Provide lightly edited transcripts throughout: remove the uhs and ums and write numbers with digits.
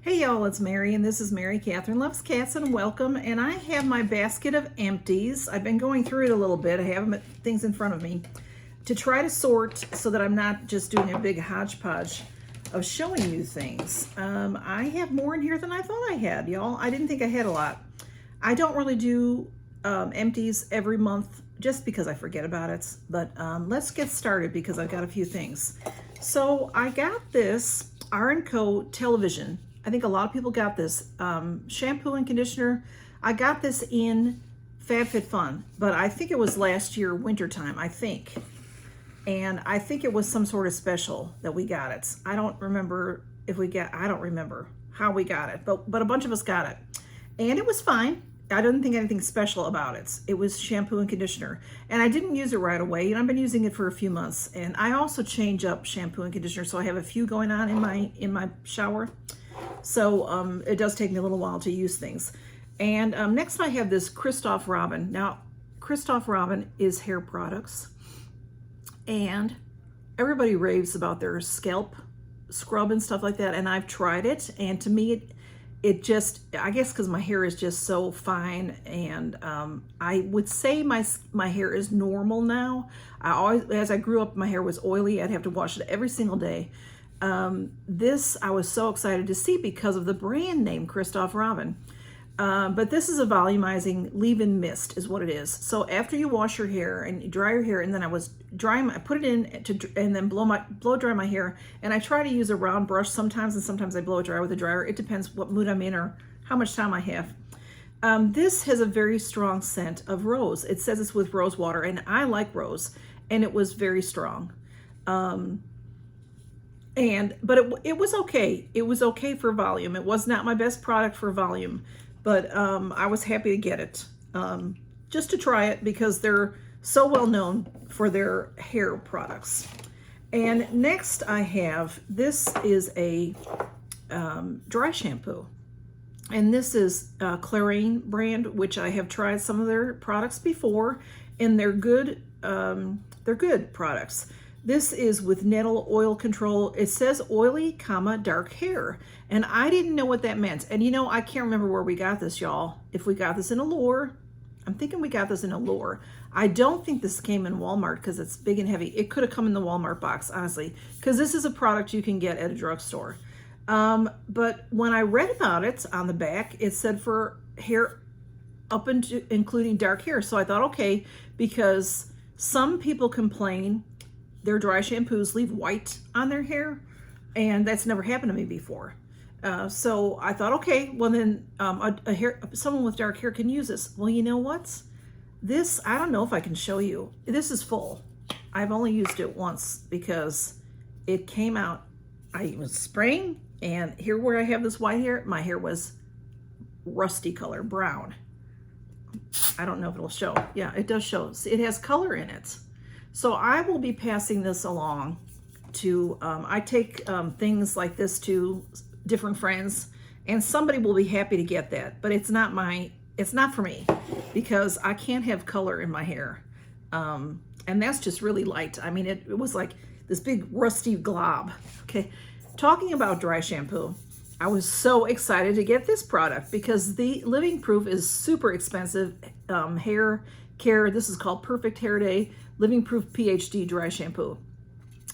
Hey y'all, it's Mary, and this is Mary Catherine Loves Cats, and welcome. And I have my basket of empties. I've been going through it a little bit. I have things in front of me to try to sort so that I'm not just doing a big hodgepodge of showing you things. I have more in here than I thought I had, y'all. I didn't think I had a lot. I don't really do empties every month just because I forget about it. But let's get started because I've got a few things. So I got this R&Co television. I think a lot of people got this shampoo and conditioner. I got this in Fab Fit Fun, but I think it was last year wintertime, I think. And I think it was some sort of special that we got it. I don't remember I don't remember how we got it, but a bunch of us got it. And it was fine. I didn't think anything special about it. It was shampoo and conditioner. And I didn't use it right away, and I've been using it for a few months. And I also change up shampoo and conditioner, so I have a few going on in my shower. So it does take me a little while to use things. And next I have this Christoph Robin. Now, Christoph Robin is hair products. And everybody raves about their scalp scrub and stuff like that. And I've tried it. And to me, it just, I guess because my hair is just so fine. And I would say my hair is normal now. As I grew up, my hair was oily. I'd have to wash it every single day. This I was so excited to see because of the brand name Christoph Robin. But this is a volumizing leave-in mist is what it is. So after you wash your hair and you dry your hair, and then I put it in and then blow dry my hair. And I try to use a round brush sometimes, and sometimes I blow it dry with a dryer. It depends what mood I'm in or how much time I have. This has a very strong scent of rose. It says it's with rose water, and I like rose, and it was very strong. But it was okay. It was okay for volume. It was not my best product for volume, but I was happy to get it just to try it because they're so well known for their hair products. And next I have, this is a dry shampoo. And this is Clarine brand, which I have tried some of their products before, and they're good products. This is with nettle oil control. It says oily, dark hair. And I didn't know what that meant. And you know, I can't remember where we got this, y'all. If we got this in Allure, I'm thinking we got this in Allure. I don't think this came in Walmart because it's big and heavy. It could have come in the Walmart box, honestly, because this is a product you can get at a drugstore. But when I read about it on the back, it said for hair up into including dark hair. So I thought, okay, because some people complain their dry shampoos leave white on their hair, and that's never happened to me before. So I thought, okay, well then someone with dark hair can use this. Well, you know what? This, I don't know if I can show you. This is full. I've only used it once because it came out, I was spraying, and here where I have this white hair, my hair was rusty color, brown. I don't know if it'll show. Yeah, it does show. It has color in it. So I will be passing this along to, I take things like this to different friends, and somebody will be happy to get that, but it's not for me because I can't have color in my hair. And that's just really light. I mean, it was like this big rusty glob. Okay. Talking about dry shampoo, I was so excited to get this product because the Living Proof is super expensive hair care. This is called Perfect Hair Day Living Proof PhD dry shampoo.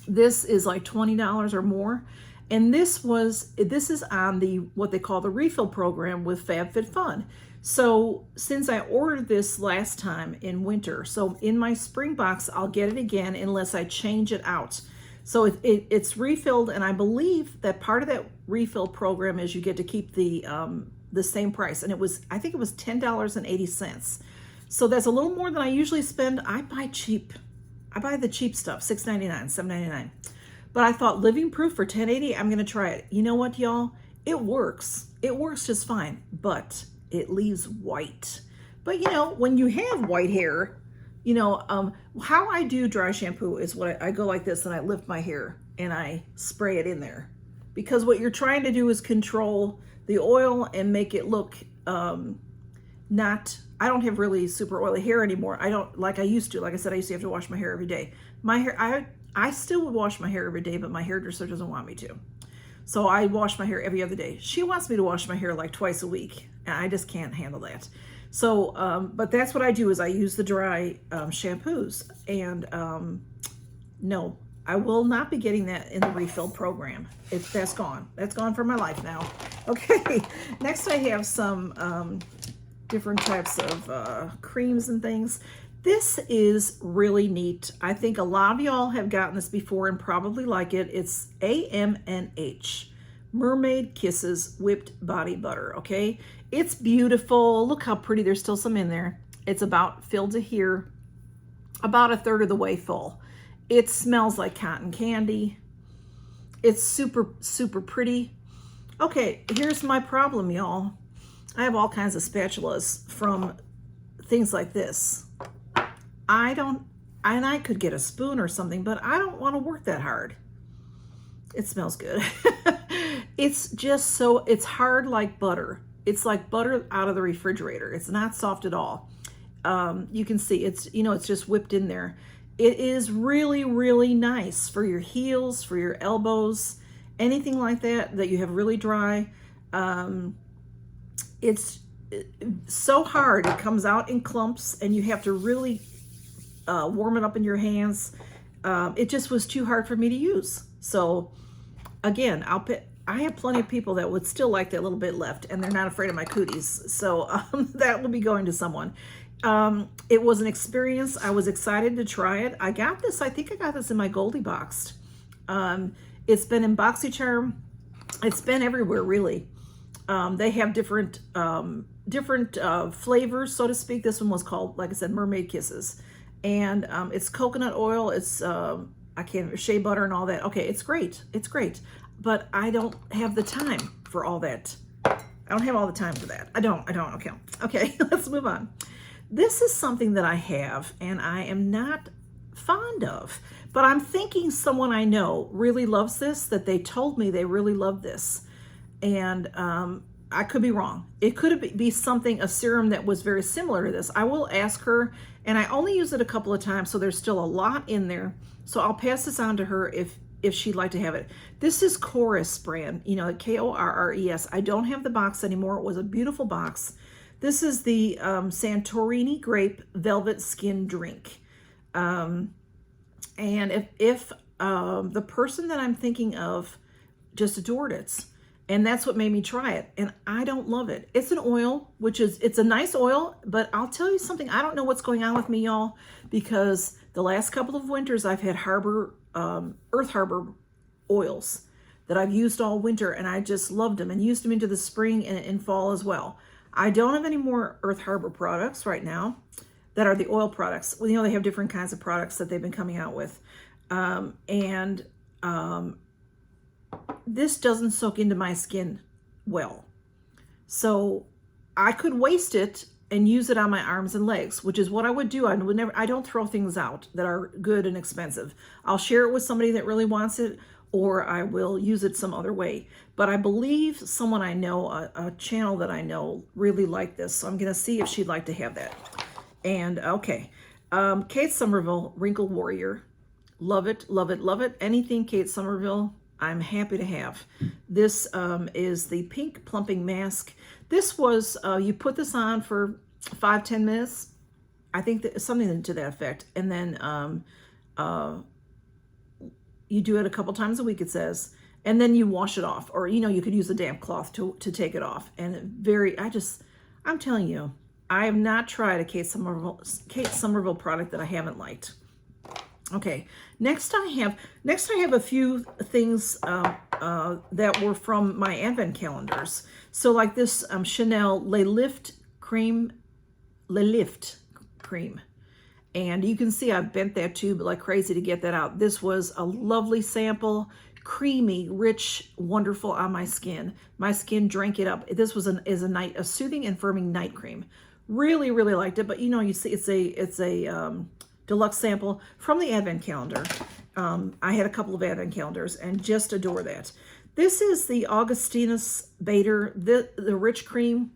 This is like $20 or more. And this is on the what they call the refill program with Fab Fit Fun. So since I ordered this last time in winter, so in my spring box, I'll get it again unless I change it out. So it's refilled, and I believe that part of that refill program is you get to keep the same price. And I think it was $10.80. So that's a little more than I usually spend. I buy cheap. I buy the cheap stuff, $6.99, $7.99. But I thought Living Proof for $10.80, I'm gonna try it. You know what, y'all? It works. It works just fine, but it leaves white. But you know, when you have white hair, you know, how I do dry shampoo is I go like this and I lift my hair and I spray it in there. Because what you're trying to do is control the oil and make it look I don't have really super oily hair anymore. I don't like I used to. Like I said, I used to have to wash my hair every day. My hair, I still would wash my hair every day, but my hairdresser doesn't want me to. So I wash my hair every other day. She wants me to wash my hair like twice a week, and I just can't handle that. So, but that's what I do is I use the dry shampoos. And no, I will not be getting that in the refill program. That's gone. That's gone from my life now. Okay, next I have some different types of creams and things. This is really neat. I think a lot of y'all have gotten this before and probably like it. It's AMNH, Mermaid Kisses Whipped Body Butter, okay? It's beautiful. Look how pretty. There's still some in there. It's about filled to here, about a third of the way full. It smells like cotton candy. It's super, super pretty. Okay, here's my problem, y'all. I have all kinds of spatulas from things like this. I could get a spoon or something, but I don't want to work that hard. It smells good. It's just so, it's hard like butter. It's like butter out of the refrigerator. It's not soft at all. You can see it's, you know, it's just whipped in there. It is really, really nice for your heels, for your elbows, anything like that, that you have really dry. It's so hard. It comes out in clumps and you have to really warm it up in your hands. It just was too hard for me to use. So again, I have plenty of people that would still like that little bit left, and they're not afraid of my cooties. So that will be going to someone. It was an experience. I was excited to try it. I got this, I think I got this in my Goldie box. It's been in Boxycharm. It's been everywhere, really. They have different flavors, so to speak. This one was called, like I said, Mermaid Kisses. And it's coconut oil. It's, I can't, shea butter and all that. Okay, it's great. It's great. But I don't have the time for all that. I don't have all the time for that. I don't. Okay, let's move on. This is something that I have and I am not fond of, but I'm thinking someone I know really loves this, that they told me they really love this. And I could be wrong. It could be something, a serum that was very similar to this. I will ask her, and I only use it a couple of times, so there's still a lot in there. So I'll pass this on to her if she'd like to have it. This is Chorus brand, you know, K-O-R-R-E-S. I don't have the box anymore. It was a beautiful box. This is the Santorini Grape Velvet Skin Drink. And if the person that I'm thinking of just adored it, and that's what made me try it, and I don't love it. It's an oil, it's a nice oil, but I'll tell you something, I don't know what's going on with me, y'all, because the last couple of winters I've had Earth Harbor oils that I've used all winter, and I just loved them and used them into the spring and fall as well. I don't have any more Earth Harbor products right now that are the oil products. Well, you know, they have different kinds of products that they've been coming out with. This doesn't soak into my skin well. So I could waste it and use it on my arms and legs, which is what I would do. I don't throw things out that are good and expensive. I'll share it with somebody that really wants it, or I will use it some other way. But I believe someone I know, a channel that I know, really liked this. So I'm going to see if she'd like to have that. And okay, Kate Somerville, Wrinkle Warrior. Love it, love it, love it. Anything Kate Somerville, I'm happy to have. This is the Pink Plumping Mask. This was, you put this on for 5-10 minutes. I think that something to that effect. And then you do it a couple times a week, it says. And then you wash it off. Or, you know, you could use a damp cloth to take it off. And I'm telling you, I have not tried a Kate Somerville product that I haven't liked. Okay, next I have a few things that were from my advent calendars. So like this Chanel Le Lift cream. And you can see I bent that tube like crazy to get that out. This was a lovely sample, creamy, rich, wonderful on my skin. My skin drank it up. This was a soothing and firming night cream. Really, really liked it. But you know, you see it's a deluxe sample from the advent calendar. I had a couple of advent calendars and just adore that. This is the Augustinus Bader, the rich cream.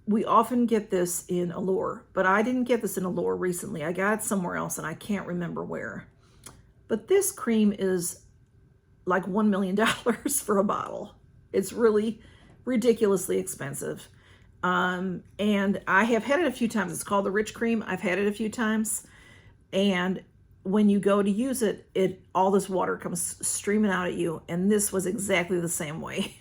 We often get this in Allure, but I didn't get this in Allure recently. I got it somewhere else and I can't remember where. But this cream is like $1 million for a bottle. It's really ridiculously expensive. And I have had it a few times. It's called the Rich Cream. I've had it a few times. And when you go to use it, all this water comes streaming out at you. And this was exactly the same way.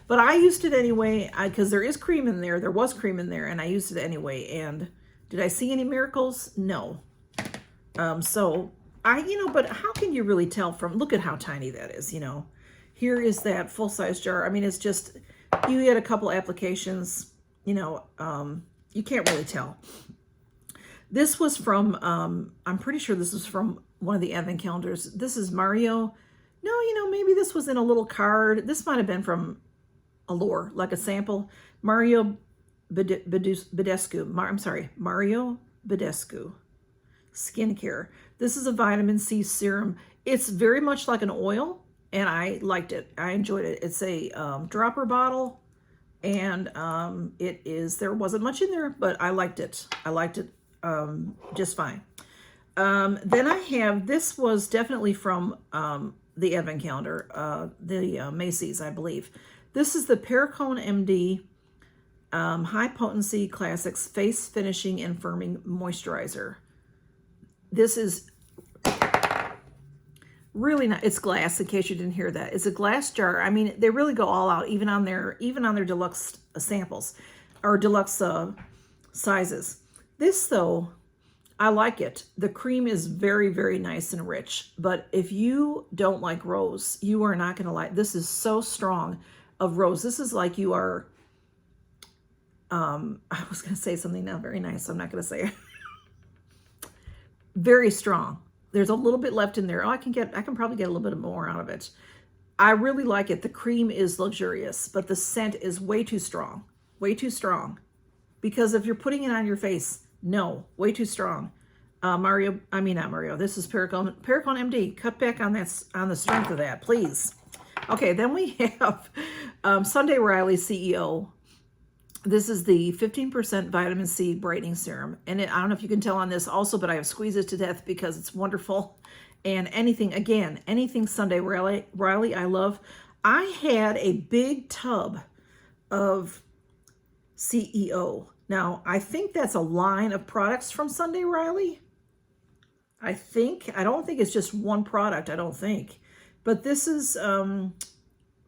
But I used it anyway, because there is cream in there. There was cream in there, and I used it anyway. And did I see any miracles? No. So but how can you really tell from, look at how tiny that is, Here is that full-size jar. I mean, it's just, you get a couple applications, you can't really tell. This was from, I'm pretty sure this was from one of the advent calendars. This is Mario. No, maybe this was in a little card. This might have been from Allure, like a sample. Mario Badescu. Mario Badescu skincare. This is a vitamin C serum. It's very much like an oil, and I liked it. I enjoyed it. It's a dropper bottle, and there wasn't much in there, but I liked it. I liked it just fine. Then I have, this was definitely from the advent calendar, the Macy's, I believe. This is the Perricone MD High Potency Classics Face Finishing and Firming Moisturizer. This is really not, it's glass, in case you didn't hear that. It's a glass jar. I mean, they really go all out, even on their deluxe samples or deluxe sizes. This, though, I like it. The cream is very, very nice and rich. But if you don't like rose, you are not going to like, this is so strong of rose. This is like you are, I was going to say something now very nice, so I'm not going to say it. Very strong. There's a little bit left in there. Oh, I can probably get a little bit more out of it. I really like it. The cream is luxurious, but the scent is way too strong. Way too strong. Because if you're putting it on your face, no, way too strong. Not Mario. This is Perricone MD. Cut back on that, on the strength of that, please. Okay, then we have Sunday Riley CEO. This is the 15% vitamin C brightening serum. And I don't know if you can tell on this also, but I have squeezed it to death because it's wonderful. And anything Sunday Riley, I love. I had a big tub of CEO. Now, I think that's a line of products from Sunday Riley. I don't think it's just one product, I don't think. But this is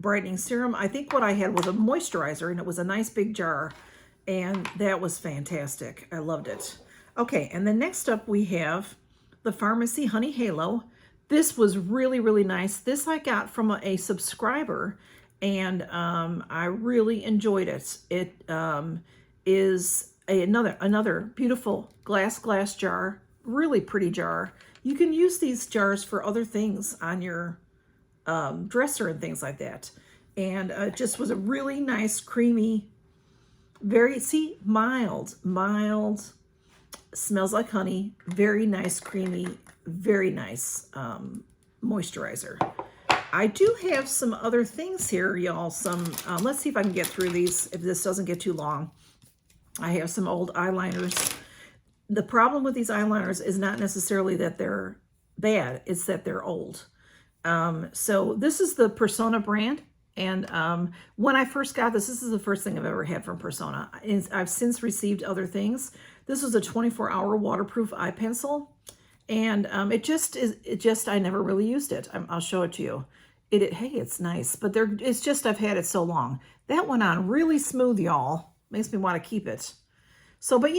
brightening serum. I think what I had was a moisturizer, and it was a nice big jar, and that was fantastic. I loved it. Okay, and then next up we have the Pharmacy Honey Halo. This was really, really nice. This I got from a subscriber, and I really enjoyed it. It is another beautiful glass jar, really pretty jar. You can use these jars for other things on your dresser and things like that. And it just was a really nice, creamy, mild, smells like honey, very nice, creamy, very nice moisturizer. I do have some other things here, y'all. Let's see if I can get through these, if this doesn't get too long. I have some old eyeliners. The problem with these eyeliners is not necessarily that they're bad, it's that they're old. So this is the Persona brand. And when I first got this is the first thing I've ever had from Persona. I've since received other things. This was a 24-hour waterproof eye pencil. And I never really used it. I'll show it to you. Hey, it's nice, but it's just, I've had it so long. That went on really smooth, y'all. Makes me want to keep it. So, but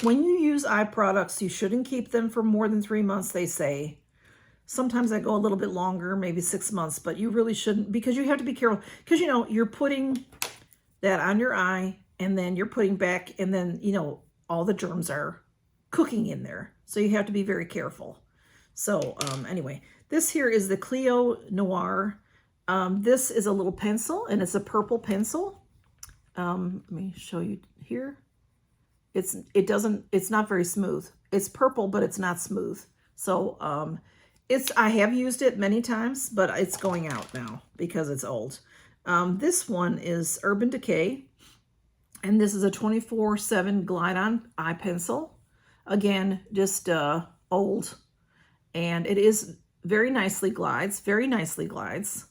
when you use eye products, you shouldn't keep them for more than 3 months, they say. Sometimes I go a little bit longer, maybe 6 months, but you really shouldn't, because you have to be careful. Because, you're putting that on your eye, and then you're putting back, and then, all the germs are cooking in there. So you have to be very careful. So anyway, this here is the Clio Noir. This is a little pencil, and it's a purple pencil. Let me show you here. It's not very smooth. It's purple, but it's not smooth. So I have used it many times, but it's going out now because it's old. This one is Urban Decay, and this is a 24/7 glide-on eye pencil. Again, just old, and it is very nicely glides, very nicely glides.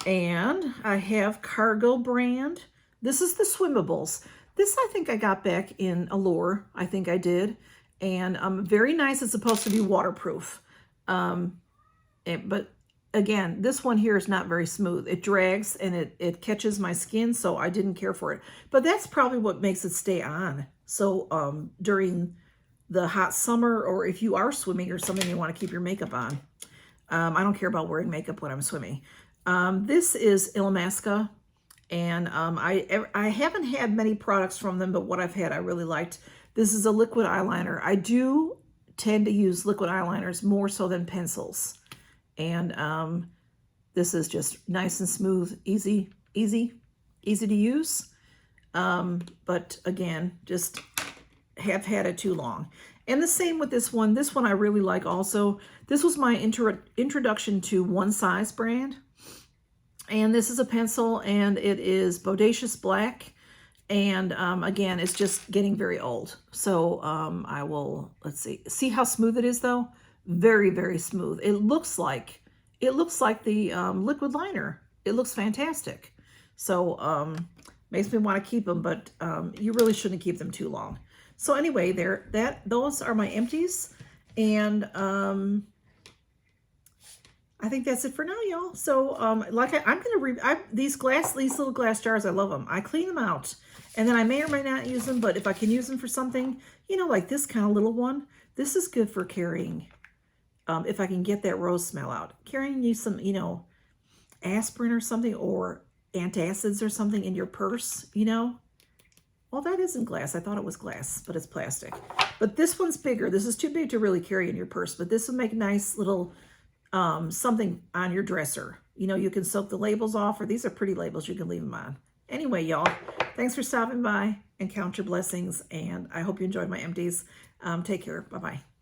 And I have Cargo brand. This is the Swimmables. This I think I got back in Allure. I think I did. And very nice. It's supposed to be waterproof. But again, this one here is not very smooth. It drags and it catches my skin, so I didn't care for it. But that's probably what makes it stay on. So during the hot summer, or if you are swimming or something, you want to keep your makeup on. I don't care about wearing makeup when I'm swimming. This is Illamasqua, and I haven't had many products from them, but what I've had I really liked. This is a liquid eyeliner. I do tend to use liquid eyeliners more so than pencils. And this is just nice and smooth, easy to use. But again, just have had it too long. And the same with this one. This one I really like also. This was my introduction to One Size brand. And this is a pencil, and it is Bodacious Black. And again, it's just getting very old. So I will, let's see how smooth it is though. Very, very smooth. It looks like the liquid liner. It looks fantastic. So makes me want to keep them, but you really shouldn't keep them too long. So anyway, those are my empties, and I think that's it for now, y'all. So I'm gonna these little glass jars. I love them. I clean them out, and then I may or may not use them. But if I can use them for something, you know, like this kind of little one, this is good for carrying. If I can get that rose smell out, carrying you some, you know, aspirin or something, or antacids or something in your purse, you know. Well, that isn't glass. I thought it was glass, but it's plastic. But this one's bigger. This is too big to really carry in your purse, but this would make a nice little something on your dresser. You know, you can soak the labels off, or these are pretty labels. You can leave them on. Anyway, y'all, thanks for stopping by, and count your blessings. And I hope you enjoyed my empties. Take care. Bye-bye.